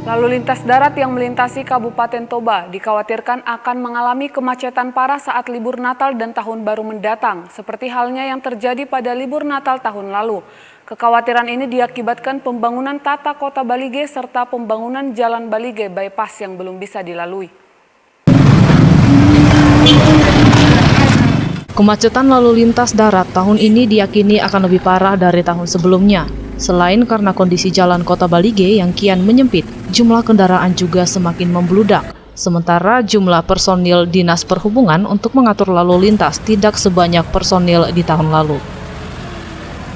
Lalu lintas darat yang melintasi Kabupaten Toba dikhawatirkan akan mengalami kemacetan parah saat libur Natal dan Tahun Baru mendatang, seperti halnya yang terjadi pada libur Natal tahun lalu. Kekhawatiran ini diakibatkan pembangunan tata kota Balige serta pembangunan jalan Balige bypass yang belum bisa dilalui. Kemacetan lalu lintas darat tahun ini diyakini akan lebih parah dari tahun sebelumnya. Selain karena kondisi jalan kota Balige yang kian menyempit, jumlah kendaraan juga semakin membludak. Sementara jumlah personil Dinas Perhubungan untuk mengatur lalu lintas tidak sebanyak personil di tahun lalu.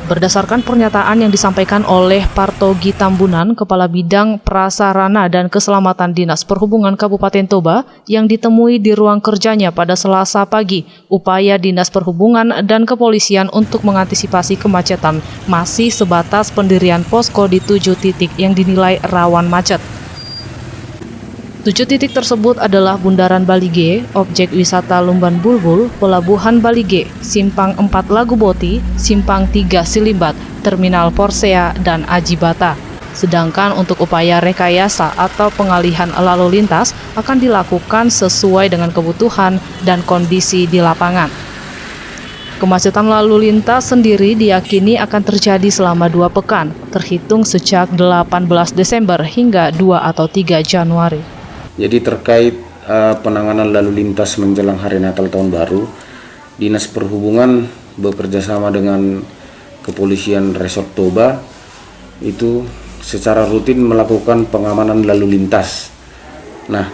Berdasarkan pernyataan yang disampaikan oleh Partogi Tambunan, Kepala Bidang Prasarana dan Keselamatan Dinas Perhubungan Kabupaten Toba, yang ditemui di ruang kerjanya pada Selasa pagi, upaya Dinas Perhubungan dan Kepolisian untuk mengantisipasi kemacetan masih sebatas pendirian posko di 7 titik yang dinilai rawan macet. 7 titik tersebut adalah Bundaran Balige, Objek Wisata Lumban Bulbul, Pelabuhan Balige, Simpang 4 Laguboti, Simpang 3 Silimbat, Terminal Porsea, dan Ajibata. Sedangkan untuk upaya rekayasa atau pengalihan lalu lintas akan dilakukan sesuai dengan kebutuhan dan kondisi di lapangan. Kemacetan lalu lintas sendiri diyakini akan terjadi selama 2 pekan, terhitung sejak 18 Desember hingga 2 atau 3 Januari. Jadi terkait penanganan lalu lintas menjelang hari Natal Tahun Baru, Dinas Perhubungan bekerjasama dengan Kepolisian Resort Toba itu secara rutin melakukan pengamanan lalu lintas. Nah,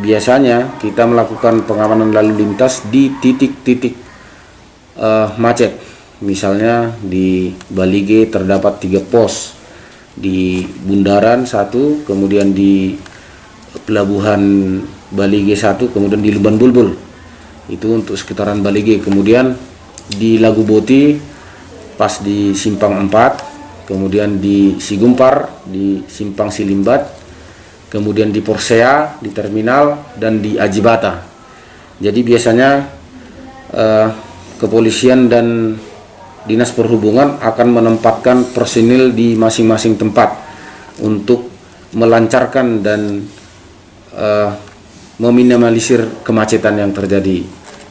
biasanya kita melakukan pengamanan lalu lintas di titik-titik macet. Misalnya di Balige terdapat 3 pos, di Bundaran 1, kemudian di Pelabuhan Balige 1, kemudian di Lumban Bulbul, itu untuk sekitaran Balige. Kemudian di Laguboti pas di Simpang 4, kemudian di Sigumpar di Simpang Silimbat, kemudian di Porsea di terminal, dan di Ajibata. Jadi biasanya kepolisian dan Dinas Perhubungan akan menempatkan personil di masing-masing tempat untuk melancarkan dan meminimalisir kemacetan yang terjadi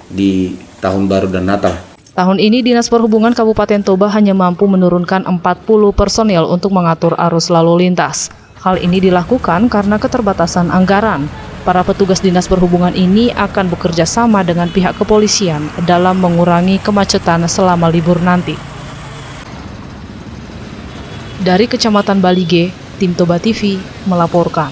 di Tahun Baru dan Natal. Tahun ini Dinas Perhubungan Kabupaten Toba hanya mampu menurunkan 40 personel untuk mengatur arus lalu lintas. Hal ini dilakukan karena keterbatasan anggaran. Para petugas Dinas Perhubungan ini akan bekerja sama dengan pihak kepolisian dalam mengurangi kemacetan selama libur nanti. Dari Kecamatan Balige, Tim Toba TV melaporkan.